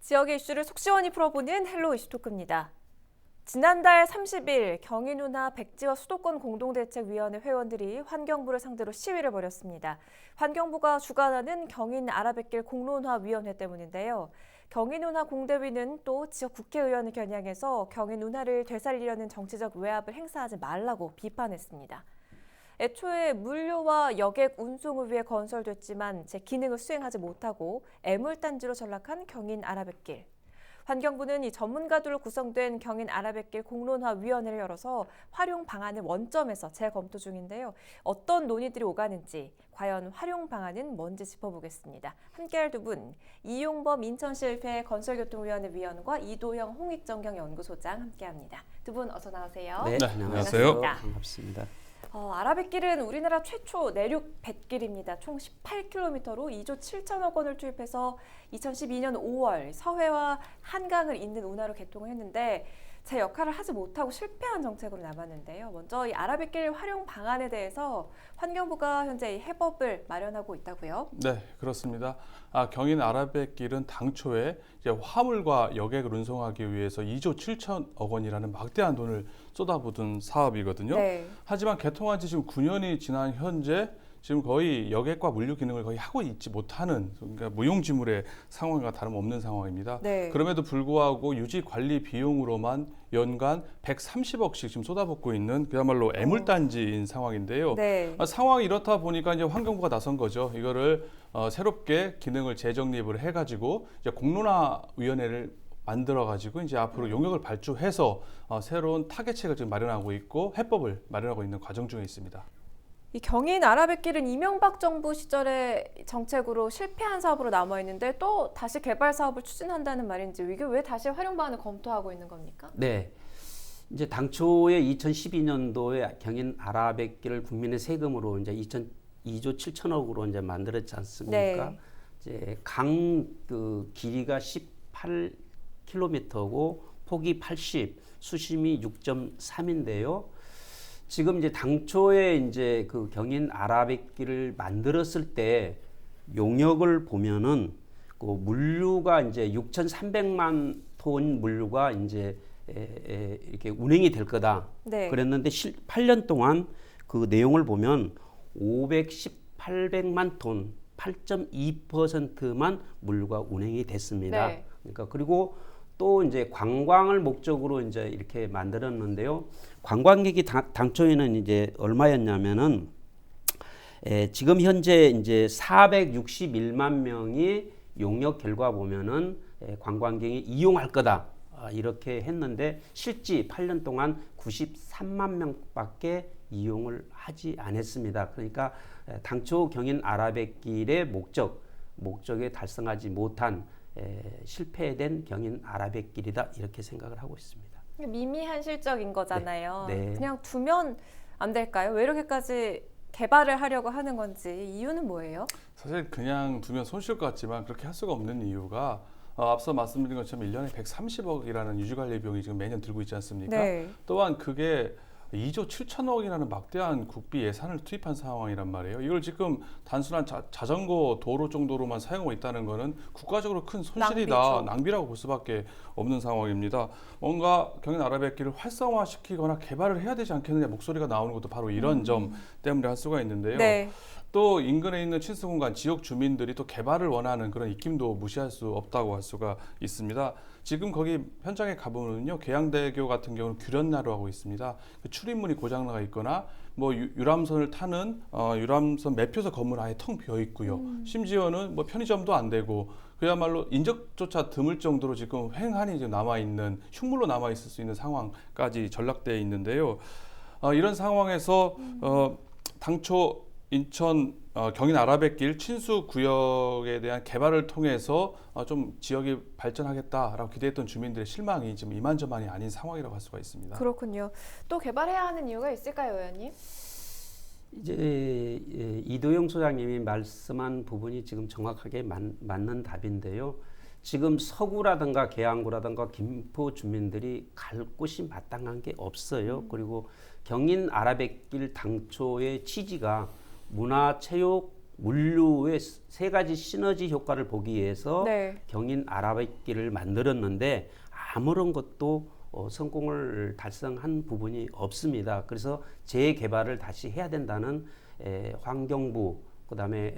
지역의 이슈를 속 시원히 풀어보는 헬로 이슈토크입니다. 지난달 30일 경인운하 백지화 수도권 공동대책위원회 회원들이 환경부를 상대로 시위를 벌였습니다. 환경부가 주관하는 경인 아라뱃길 공론화위원회 때문인데요. 경인운하 공대위는 또 지역 국회의원을 겨냥해서 경인운하를 되살리려는 정치적 외압을 행사하지 말라고 비판했습니다. 애초에 물류와 여객 운송을 위해 건설됐지만 제 기능을 수행하지 못하고 애물단지로 전락한 경인 아라뱃길. 환경부는 이 전문가들로 구성된 경인 아라뱃길 공론화위원회를 열어서 활용 방안을 원점에서 재검토 중인데요. 어떤 논의들이 오가는지, 과연 활용 방안은 뭔지 짚어보겠습니다. 함께할 두 분, 이용범 인천시의회 건설교통위원회 위원과 이도영 홍익정경연구소장 함께합니다. 두 분 어서 나오세요. 네, 안녕하세요. 반갑습니다. 아라뱃길은 우리나라 최초 내륙 뱃길입니다. 총 18km로 2조 7천억 원을 투입해서 2012년 5월 서해와 한강을 잇는 운하로 개통을 했는데 제 역할을 하지 못하고 실패한 정책으로 남았는데요. 먼저 이 아라뱃길 활용 방안에 대해서 환경부가 현재 이 해법을 마련하고 있다고요? 네, 그렇습니다. 경인 아라뱃길은 당초에 이제 화물과 여객을 운송하기 위해서 2조 7천억 원이라는 막대한 돈을 쏟아붓은 사업이거든요. 네. 하지만 개통한 지 지금 9년이 지난 현재 지금 거의 여객과 물류 기능을 거의 하고 있지 못하는, 그러니까 무용지물의 상황과 다름없는 상황입니다. 네. 그럼에도 불구하고 유지 관리 비용으로만 연간 130억씩 지금 쏟아붓고 있는 그야말로 애물단지인 상황인데요. 네. 상황이 이렇다 보니까 이제 환경부가 나선 거죠. 이거를 새롭게 기능을 재정립을 해가지고 이제 공론화위원회를 만들어가지고 이제 앞으로 용역을 발주해서 새로운 타개책을 지금 마련하고 있고 해법을 마련하고 있는 과정 중에 있습니다. 이 경인 아라뱃길은 이명박 정부 시절의 정책으로 실패한 사업으로 남아 있는데 또 다시 개발 사업을 추진한다는 말인지 이게 왜 다시 활용 방안을 검토하고 있는 겁니까? 네, 이제 당초에 2012년도에 경인 아라뱃길을 국민의 세금으로 이제 2조 7천억으로 이제 만들었지 않습니까? 네. 이제 강 그 길이가 18km고 폭이 80, 수심이 6.3인데요. 지금 이제 당초에 이제 그 경인 아라뱃길을 만들었을 때 용역을 보면은 그 물류가 이제 6,300만 톤 물류가 이제 이렇게 운행이 될 거다. 네. 그랬는데 8년 동안 그 내용을 보면 518백만 톤, 8.2%만 물류가 운행이 됐습니다. 네. 그러니까 그리고 또 이제 관광을 목적으로 이제 이렇게 만들었는데요. 관광객이 당초에는 이제 얼마였냐면은 지금 현재 이제 461만 명이 용역 결과 보면은 관광객이 이용할 거다. 이렇게 했는데 실제 8년 동안 93만 명밖에 이용을 하지 않았습니다. 그러니까 당초 경인 아라뱃길의 목적에 달성하지 못한 실패된 경인 아라뱃길이다 이렇게 생각을 하고 있습니다. 미미한 실적인 거잖아요. 네. 네. 그냥 두면 안 될까요? 왜 이렇게까지 개발을 하려고 하는 건지 이유는 뭐예요? 사실 그냥 두면 손실 것 같지만 그렇게 할 수가 없는 이유가 앞서 말씀드린 것처럼 1년에 130억이라는 유지관리 비용이 지금 매년 들고 있지 않습니까? 네. 또한 그게 2조 7천억이라는 막대한 국비 예산을 투입한 상황이란 말이에요. 이걸 지금 단순한 자전거 도로 정도로만 사용하고 있다는 것은 국가적으로 큰 손실이다, 낭비죠. 낭비라고 볼 수밖에 없는 상황입니다. 뭔가 경인 아라뱃길을 활성화시키거나 개발을 해야 되지 않겠느냐 목소리가 나오는 것도 바로 이런 점 때문에 할 수가 있는데요. 네. 또 인근에 있는 친수공간 지역 주민들이 또 개발을 원하는 그런 입김도 무시할 수 없다고 할 수가 있습니다. 지금 거기 현장에 가보면요, 계양대교 같은 경우는 규련나루 하고 있습니다. 그 출입문이 고장나가 있거나 뭐 유람선을 타는 유람선 매표소 건물 아예 텅 비어 있고요. 심지어는 뭐 편의점도 안 되고 그야말로 인적조차 드물 정도로 지금 횡한이 지금 남아 있는 흉물로 남아 있을 수 있는 상황까지 전락되어 있는데요. 이런 상황에서 당초 인천 경인 아라뱃길 친수 구역에 대한 개발을 통해서 좀 지역이 발전하겠다라고 기대했던 주민들의 실망이 지금 이만저만이 아닌 상황이라고 할 수가 있습니다. 그렇군요. 또 개발해야 하는 이유가 있을까요, 의원님? 이제 이도영 소장님이 말씀한 부분이 지금 정확하게 맞는 답인데요. 지금 서구라든가 계양구라든가 김포 주민들이 갈 곳이 마땅한 게 없어요. 그리고 경인 아라뱃길 당초의 취지가 문화체육 물류의 세 가지 시너지 효과를 보기 위해서 네. 경인 아라뱃길을 만들었는데 아무런 것도 성공을 달성한 부분이 없습니다. 그래서 재개발을 다시 해야 된다는 환경부 그다음에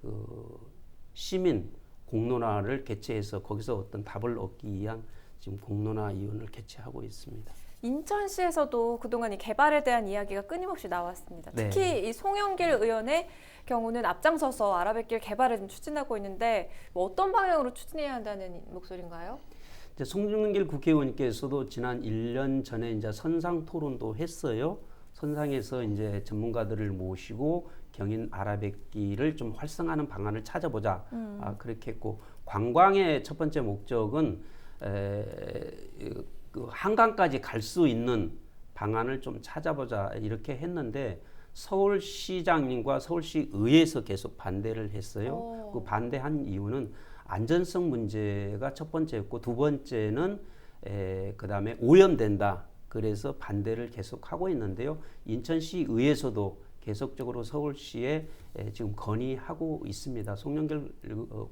그 시민 공론화를 개최해서 거기서 어떤 답을 얻기 위한 지금 공론화위원회를 개최하고 있습니다. 인천시에서도 그동안 이 개발에 대한 이야기가 끊임없이 나왔습니다. 네. 특히 이 송영길 의원의 경우는 앞장서서 아라뱃길 개발을 좀 추진하고 있는데 뭐 어떤 방향으로 추진해야 한다는 목소리인가요? 이제 송영길 국회의원께서도 지난 1년 전에 이제 선상 토론도 했어요. 선상에서 이제 전문가들을 모시고 경인 아라뱃길을 좀 활성화하는 방안을 찾아보자. 그렇게 했고 관광의 첫 번째 목적은 그 한강까지 갈 수 있는 방안을 좀 찾아보자 이렇게 했는데 서울시장님과 서울시의회에서 계속 반대를 했어요. 그 반대한 이유는 안전성 문제가 첫 번째였고 두 번째는 그다음에 오염된다. 그래서 반대를 계속 하고 있는데요. 인천시의회에서도 계속적으로 서울시에 지금 건의하고 있습니다. 송영길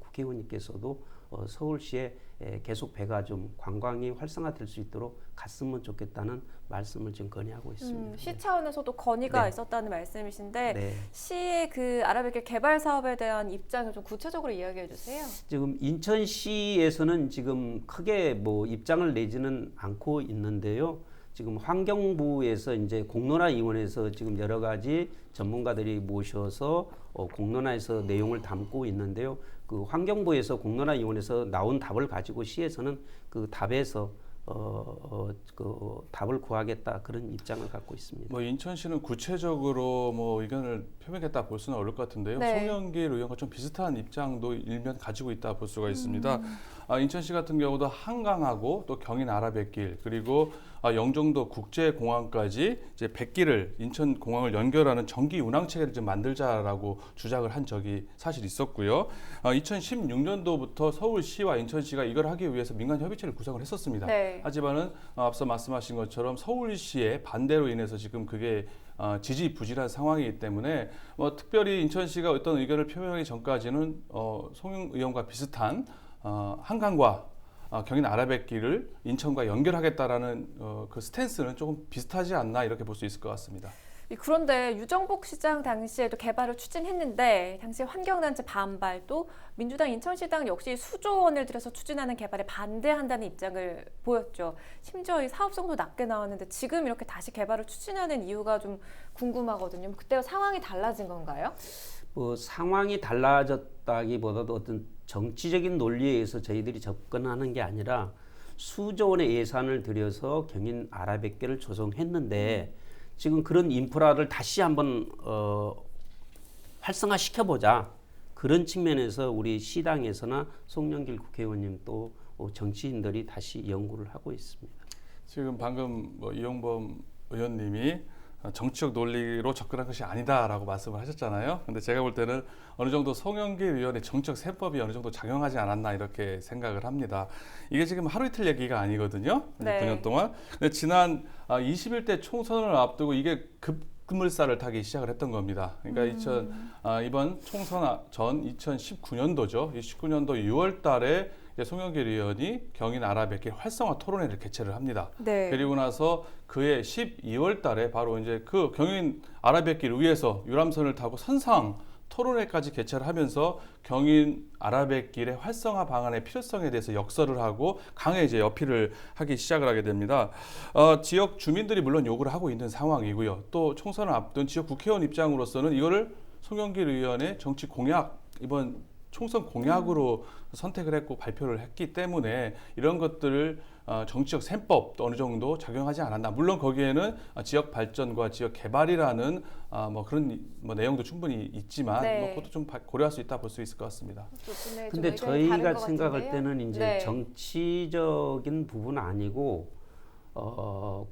국회의원님께서도 서울시에 계속 배가 좀 관광이 활성화될 수 있도록 갔으면 좋겠다는 말씀을 지금 건의하고 있습니다. 시 차원에서도 건의가 네. 있었다는 말씀이신데 네. 시의 그 아라뱃길 개발 사업에 대한 입장을 좀 구체적으로 이야기해 주세요. 지금 인천시에서는 지금 크게 뭐 입장을 내지는 않고 있는데요. 지금 환경부에서 이제 공론화위원회에서 지금 여러 가지 전문가들이 모셔서 공론화에서 내용을 담고 있는데요. 그 환경부에서 공론화위원회에서 나온 답을 가지고 시에서는 그 답에서 그 답을 구하겠다 그런 입장을 갖고 있습니다. 뭐 인천시는 구체적으로 뭐 의견을 표명했다 볼 수는 어려울 것 같은데요. 네. 송영길 의원과 좀 비슷한 입장도 일면 가지고 있다 볼 수가 있습니다. 인천시 같은 경우도 한강하고 또 경인 아라뱃길 그리고 영종도 국제공항까지 이제 뱃길을 인천공항을 연결하는 정기 운항 체계를 좀 만들자라고 주장을 한 적이 사실 있었고요. 2016년도부터 서울시와 인천시가 이걸 하기 위해서 민간 협의체를 구성을 했었습니다. 네. 하지만은 앞서 말씀하신 것처럼 서울시의 반대로 인해서 지금 그게 지지부진한 상황이기 때문에 특별히 인천시가 어떤 의견을 표명하기 전까지는 송영 의원과 비슷한 한강과 경인 아라뱃길을 인천과 연결하겠다라는 그 스탠스는 조금 비슷하지 않나 이렇게 볼 수 있을 것 같습니다. 그런데 유정복 시장 당시에도 개발을 추진했는데 당시 환경단체 반발 또 민주당 인천시당 역시 수조 원을 들여서 추진하는 개발에 반대한다는 입장을 보였죠. 심지어 이 사업성도 낮게 나왔는데 지금 이렇게 다시 개발을 추진하는 이유가 좀 궁금하거든요. 그때와 상황이 달라진 건가요? 상황이 달라졌다기보다도 어떤 정치적인 논리에 의해서 저희들이 접근하는 게 아니라 수조 원의 예산을 들여서 경인 아라뱃길을 조성했는데 지금 그런 인프라를 다시 한번 활성화시켜보자. 그런 측면에서 우리 시당에서나 송영길 국회의원님 또 정치인들이 다시 연구를 하고 있습니다. 지금 방금 이용범 의원님이 정치적 논리로 접근한 것이 아니다라고 말씀을 하셨잖아요. 근데 제가 볼 때는 어느 정도 송영길 의원의 정책 세법이 어느 정도 작용하지 않았나 이렇게 생각을 합니다. 이게 지금 하루 이틀 얘기가 아니거든요. 네. 9년 동안. 근데 지난 21대 총선을 앞두고 이게 급물살을 타기 시작을 했던 겁니다. 그러니까 이번 총선 전 2019년도죠. 19년도 6월 달에 송영길 의원이 경인 아라뱃길 활성화 토론회를 개최를 합니다. 네. 그리고 나서 그해 12월 달에 바로 이제 그 경인 아라뱃길 위에서 유람선을 타고 선상 토론회까지 개최를 하면서 경인 아라뱃길의 활성화 방안의 필요성에 대해서 역설을 하고 강하게 이제 어필을 하기 시작을 하게 됩니다. 지역 주민들이 물론 요구를 하고 있는 상황이고요. 또 총선을 앞둔 지역 국회의원 입장으로서는 이거를 송영길 의원의 정치 공약 이번 총선 공약으로 선택을 했고 발표를 했기 때문에 이런 것들을 정치적 셈법도 어느 정도 작용하지 않았나. 물론 거기에는 지역 발전과 지역 개발이라는 그런 내용도 충분히 있지만 네. 그것도 좀 고려할 수 있다 볼 수 있을 것 같습니다. 근데 좀 의견이 다른 저희가 것 생각할 같은데요? 때는 이제 네. 정치적인 부분 아니고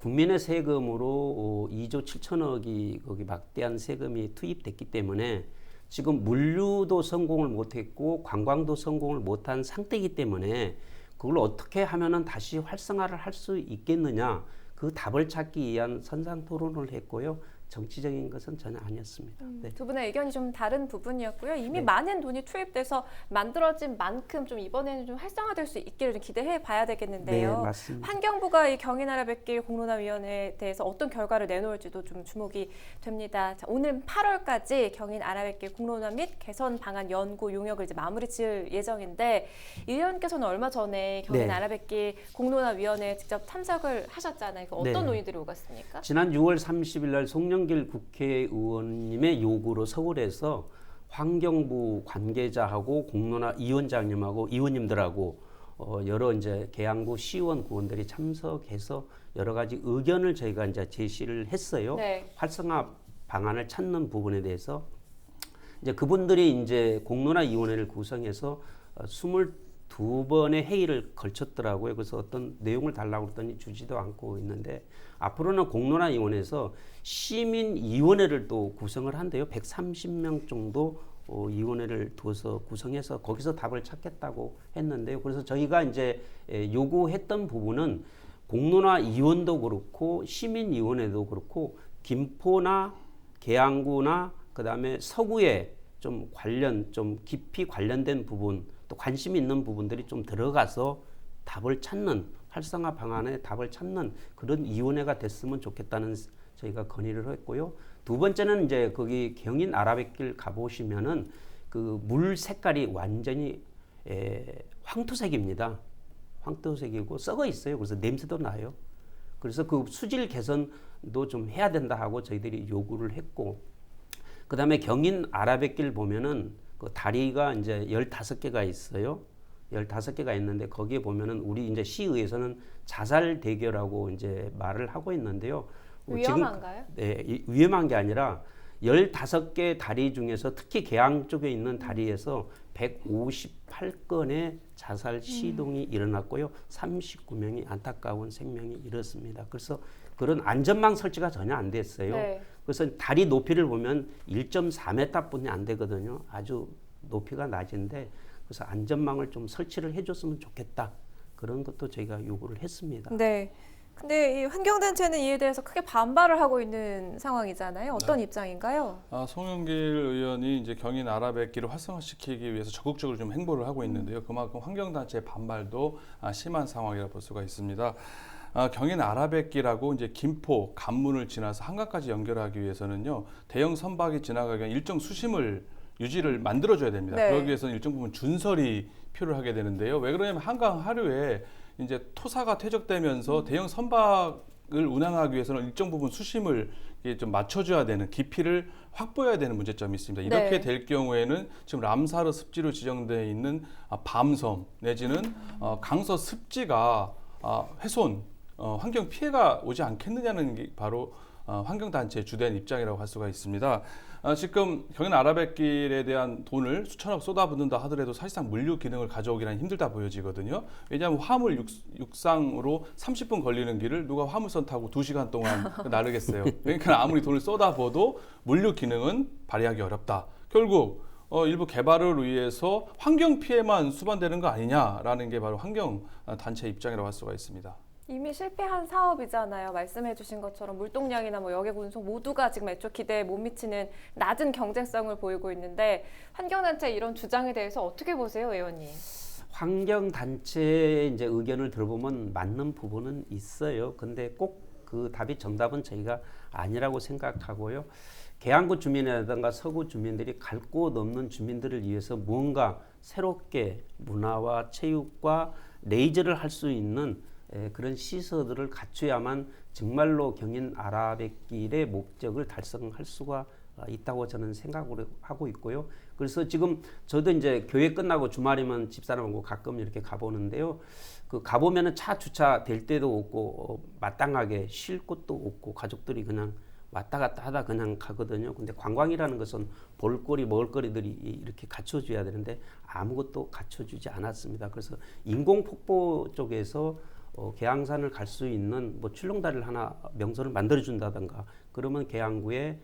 국민의 세금으로 2조 7천억이 거기 막대한 세금이 투입됐기 때문에 지금 물류도 성공을 못했고 관광도 성공을 못한 상태이기 때문에 그걸 어떻게 하면은 다시 활성화를 할 수 있겠느냐 그 답을 찾기 위한 선상 토론을 했고요. 정치적인 것은 전혀 아니었습니다. 네. 두 분의 의견이 좀 다른 부분이었고요. 이미 네. 많은 돈이 투입돼서 만들어진 만큼 좀 이번에는 좀 활성화될 수 있기를 좀 기대해 봐야 네, 되겠는데요. 맞습니다. 환경부가 이 경인아라뱃길 공론화위원회에 대해서 어떤 결과를 내놓을지도 좀 주목이 됩니다. 자, 오늘 8월까지 경인아라뱃길 공론화 및 개선 방안 연구 용역을 이제 마무리 지을 예정인데 이 의원께서는 얼마 전에 경인아라뱃길 공론화위원회에 직접 참석을 하셨잖아요. 어떤 네. 논의들이 오갔습니까? 지난 6월 30일 날 송영길 국회의원님의 요구로 서울에서 환경부 관계자하고 공론화 위원장님하고 의원님들하고 여러 이제 계양구 시의원 구원들이 참석해서 여러 가지 의견을 저희가 이제 제시를 했어요. 네. 활성화 방안을 찾는 부분에 대해서 이제 그분들이 이제 공론화위원회를 구성해서 22번의 회의를 걸쳤더라고요. 그래서 어떤 내용을 달라고 했더니 주지도 않고 있는데 앞으로는 공론화위원회에서 시민위원회를 또 구성을 한대요. 130명 정도 위원회를 두어서 구성해서 거기서 답을 찾겠다고 했는데요. 그래서 저희가 이제 요구했던 부분은 공론화위원도 그렇고 시민위원회도 그렇고 김포나 계양구나 그다음에 서구에 좀 깊이 관련된 부분 또 관심 있는 부분들이 좀 들어가서 답을 찾는 활성화 방안에 답을 찾는 그런 위원회가 됐으면 좋겠다는 저희가 건의를 했고요. 두 번째는 이제 거기 경인 아라뱃길 가보시면은 그 물 색깔이 완전히 황토색입니다. 황토색이고 썩어 있어요. 그래서 냄새도 나요. 그래서 그 수질 개선도 좀 해야 된다 하고 저희들이 요구를 했고, 그 다음에 경인 아라뱃길 보면은 그 다리가 이제 15개가 있어요. 15개가 있는데 거기에 보면은 우리 이제 시의회에서는 자살대교라고 이제 말을 하고 있는데요. 위험한가요? 네, 위험한 게 아니라 15개 다리 중에서 특히 계양 쪽에 있는 다리에서 158건의 자살 시동이 일어났고요. 39명이 안타까운 생명이 잃었습니다. 그래서 그런 안전망 설치가 전혀 안 됐어요. 네. 그래서 다리 높이를 보면 1.4m뿐이 안 되거든요. 아주 높이가 낮은데 그래서 안전망을 좀 설치를 해줬으면 좋겠다. 그런 것도 저희가 요구를 했습니다. 네. 근데 이 환경단체는 이에 대해서 크게 반발을 하고 있는 상황이잖아요. 어떤 입장인가요? 송영길 의원이 이제 경인 아라뱃길을 활성화시키기 위해서 적극적으로 좀 행보를 하고 있는데요. 그만큼 환경단체의 반발도 심한 상황이라 볼 수가 있습니다. 경인 아라뱃길하고 이제 김포, 관문을 지나서 한강까지 연결하기 위해서는요, 대형 선박이 지나가기 위한 일정 수심을 유지를 만들어줘야 됩니다. 네. 그러기 위해서는 일정 부분 준설이 필요하게 되는데요. 왜 그러냐면 한강 하류에 이제 토사가 퇴적되면서 대형 선박을 운항하기 위해서는 일정 부분 수심을 좀 맞춰줘야 되는 깊이를 확보해야 되는 문제점이 있습니다. 이렇게 네. 될 경우에는 지금 람사르 습지로 지정되어 있는 밤섬 내지는 강서 습지가 훼손, 환경 피해가 오지 않겠느냐는 게 바로 환경단체의 주된 입장이라고 할 수가 있습니다. 지금 경인 아라뱃길에 대한 돈을 수천억 쏟아붓는다 하더라도 사실상 물류 기능을 가져오기는 힘들다 보여지거든요. 왜냐하면 화물 육상으로 30분 걸리는 길을 누가 화물선 타고 2시간 동안 나르겠어요. 그러니까 아무리 돈을 쏟아부어도 물류 기능은 발휘하기 어렵다. 결국 일부 개발을 위해서 환경 피해만 수반되는 거 아니냐라는 게 바로 환경단체 입장이라고 할 수가 있습니다. 이미 실패한 사업이잖아요. 말씀해 주신 것처럼 물동량이나 여객 운송 모두가 지금 애초 기대에 못 미치는 낮은 경쟁성을 보이고 있는데 환경단체 이런 주장에 대해서 어떻게 보세요, 의원님? 환경단체의 이제 의견을 들어보면 맞는 부분은 있어요. 근데 꼭 그 답이 정답은 저희가 아니라고 생각하고요. 계양구 주민이라든가 서구 주민들이 갈 곳 없는 주민들을 위해서 무언가 새롭게 문화와 체육과 레이저를 할 수 있는 그런 시설들을 갖춰야만 정말로 경인 아라뱃길의 목적을 달성할 수가 있다고 저는 생각을 하고 있고요. 그래서 지금 저도 이제 교회 끝나고 주말이면 집사람하고 가끔 이렇게 가보는데요. 그 가보면은 차 주차 될 때도 없고 마땅하게 쉴 곳도 없고 가족들이 그냥 왔다 갔다 하다 그냥 가거든요. 근데 관광이라는 것은 볼거리, 먹을거리들이 이렇게 갖춰줘야 되는데 아무것도 갖춰주지 않았습니다. 그래서 인공폭포 쪽에서 계양산을 갈 수 있는 출렁다리를 하나 명소를 만들어준다든가 그러면 계양구에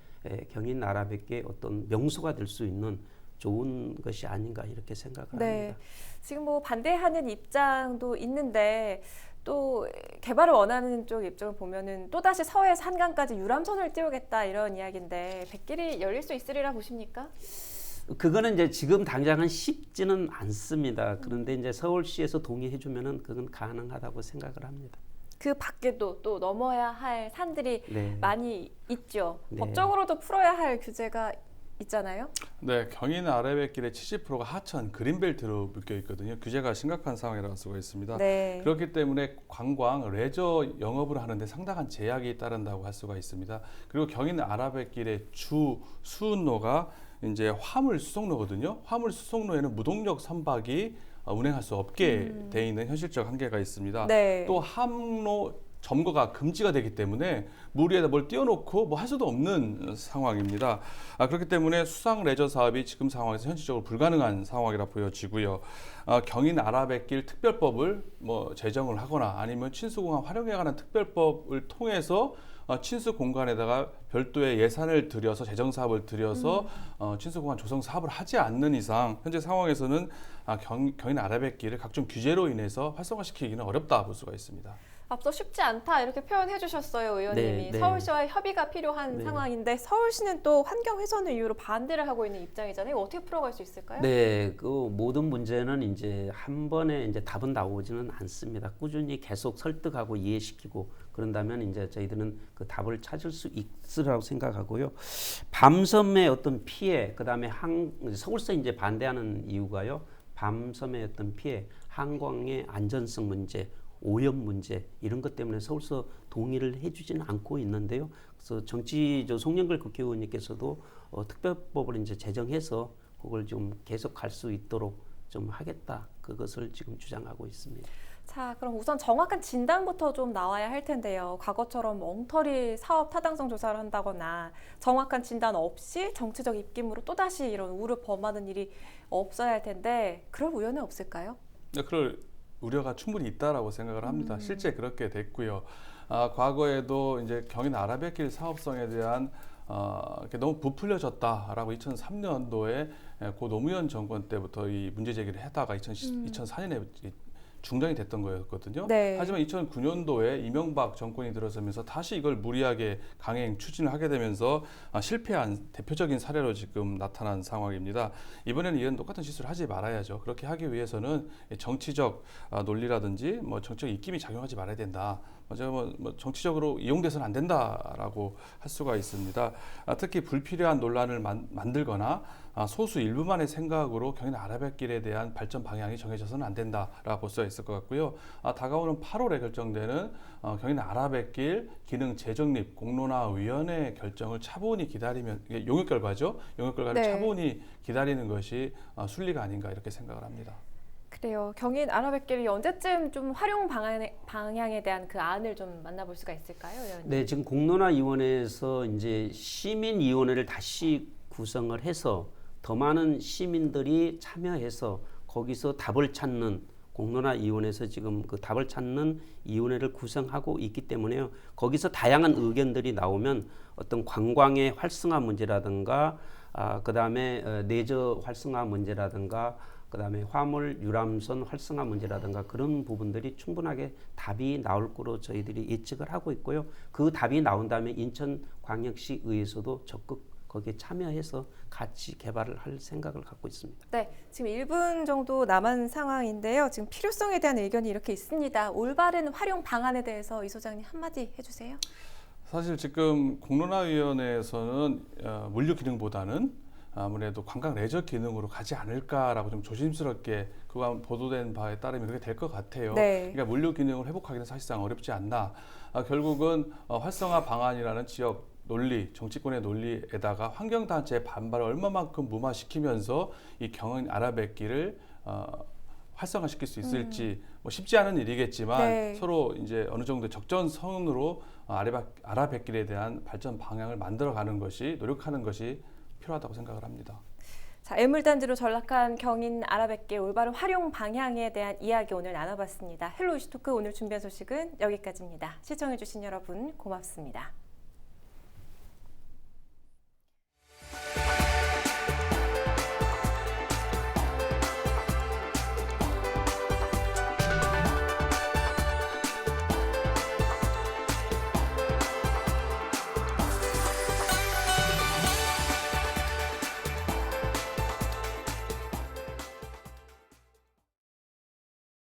경인 아라뱃길의 어떤 명소가 될 수 있는 좋은 것이 아닌가 이렇게 생각을 네. 합니다. 지금 뭐 반대하는 입장도 있는데 또 개발을 원하는 쪽 입장을 보면은 또다시 서해에서 한강까지 유람선을 띄우겠다 이런 이야기인데 백길이 열릴 수 있으리라 보십니까? 그거는 이제 지금 당장은 쉽지는 않습니다. 그런데 이제 서울시에서 동의해 주면은 그건 가능하다고 생각을 합니다. 그 밖에도 또 넘어야 할 산들이 네. 많이 있죠. 네. 법적으로도 풀어야 할 규제가 있잖아요. 네, 경인 아래뱃길의 70%가 하천 그린벨트로 묶여 있거든요. 규제가 심각한 상황이라고 할 수가 있습니다. 네. 그렇기 때문에 관광, 레저 영업을 하는데 상당한 제약이 따른다고 할 수가 있습니다. 그리고 경인 아래뱃길의 주 수운로가 이제 화물 수송로거든요. 화물 수송로에는 무동력 선박이 운행할 수 없게 돼 있는 현실적 한계가 있습니다. 네. 또 항로 점거가 금지가 되기 때문에 물 위에다 뭘 띄워놓고 뭐 할 수도 없는 상황입니다. 그렇기 때문에 수상 레저 사업이 지금 상황에서 현실적으로 불가능한 상황이라 보여지고요. 경인 아라뱃길 특별법을 뭐 제정을 하거나 아니면 친수공항 활용에 관한 특별법을 통해서 친수 공간에다가 별도의 예산을 들여서 재정 사업을 들여서 친수공간 조성 사업을 하지 않는 이상 현재 상황에서는 경인 아라뱃길을 각종 규제로 인해서 활성화시키기는 어렵다 볼 수가 있습니다. 앞서 쉽지 않다 이렇게 표현해 주셨어요, 의원님이. 네, 네. 서울시와의 협의가 필요한 네. 상황인데 서울시는 또 환경 훼손을 이유로 반대를 하고 있는 입장이잖아요. 이거 어떻게 풀어갈 수 있을까요? 네, 그 모든 문제는 이제 한 번에 이제 답은 나오지는 않습니다. 꾸준히 계속 설득하고 이해시키고 그런다면 이제 저희들은 그 답을 찾을 수 있으라고 생각하고요. 밤섬의 어떤 피해, 그다음에 서울서 이제 반대하는 이유가요. 밤섬의 어떤 피해, 한강의 안전성 문제, 오염 문제 이런 것 때문에 서울서 동의를 해주지는 않고 있는데요. 그래서 송영길 국회의원님께서도 특별법을 이제 제정해서 그걸 좀 계속 갈 수 있도록 좀 하겠다. 그것을 지금 주장하고 있습니다. 자, 그럼 우선 정확한 진단부터 좀 나와야 할 텐데요. 과거처럼 엉터리 사업 타당성 조사를 한다거나 정확한 진단 없이 정치적 입김으로 또다시 이런 우를 범하는 일이 없어야 할 텐데 그럴 우려는 없을까요? 네, 그럴 우려가 충분히 있다라고 생각을 합니다. 실제 그렇게 됐고요. 과거에도 이제 경인 아라뱃길 사업성에 대한 너무 부풀려졌다라고 2003년도에 고 노무현 정권 때부터 이 문제 제기를 하다가 2004년에 중단이 됐던 거였거든요. 네. 하지만 2009년도에 이명박 정권이 들어서면서 다시 이걸 무리하게 강행 추진을 하게 되면서 실패한 대표적인 사례로 지금 나타난 상황입니다. 이번에는 이런 똑같은 실수를 하지 말아야죠. 그렇게 하기 위해서는 정치적 논리라든지 뭐 정치적 입김이 작용하지 말아야 된다. 뭐 정치적으로 이용돼서는 안 된다라고 할 수가 있습니다. 특히 불필요한 논란을 만들거나 소수 일부만의 생각으로 경인 아라뱃길에 대한 발전 방향이 정해져서는 안 된다라고 볼 수 있을 것 같고요. 다가오는 8월에 결정되는 경인 아라뱃길 기능 재정립 공론화위원회 결정을 차분히 기다리면 이게 용역 결과죠. 용역 결과를 네. 차분히 기다리는 것이 순리가 아닌가 이렇게 생각을 합니다. 그래요. 경인 아라뱃길이 언제쯤 좀 활용 방향에 대한 그 안을 좀 만나볼 수가 있을까요, 의원님? 네, 지금 공론화위원회에서 이제 시민위원회를 다시 구성을 해서 더 많은 시민들이 참여해서 거기서 답을 찾는 공론화위원회에서 지금 그 답을 찾는 위원회를 구성하고 있기 때문에요. 거기서 다양한 의견들이 나오면 어떤 관광의 활성화 문제라든가 그다음에 내저 활성화 문제라든가 그다음에 화물 유람선 활성화 문제라든가 그런 부분들이 충분하게 답이 나올 거로 저희들이 예측을 하고 있고요. 그 답이 나온 다음에 인천광역시 의회에서도 적극 거기에 참여해서 같이 개발을 할 생각을 갖고 있습니다. 네, 지금 1분 정도 남은 상황인데요. 지금 필요성에 대한 의견이 이렇게 있습니다. 올바른 활용 방안에 대해서 이 소장님 한마디 해주세요. 사실 지금 공론화위원회에서는 물류 기능보다는 아무래도 관광 레저 기능으로 가지 않을까라고 좀 조심스럽게 그간 보도된 바에 따르면 그렇게 될 것 같아요. 네. 그러니까 물류 기능을 회복하기는 사실상 어렵지 않나. 결국은 활성화 방안이라는 지역 논리, 정치권의 논리에다가 환경단체의 반발을 얼마만큼 무마시키면서 이 경인 아라뱃길을 활성화시킬 수 있을지 뭐 쉽지 않은 일이겠지만 네. 서로 이제 어느 정도 적전선으로 아라뱃길에 대한 발전 방향을 만들어가는 것이 노력하는 것이 필요하다고 생각을 합니다. 자, 애물단지로 전락한 경인 아라뱃길 올바른 활용 방향에 대한 이야기 오늘 나눠봤습니다. 헬로 이슈토크 오늘 준비한 소식은 여기까지입니다. 시청해주신 여러분 고맙습니다.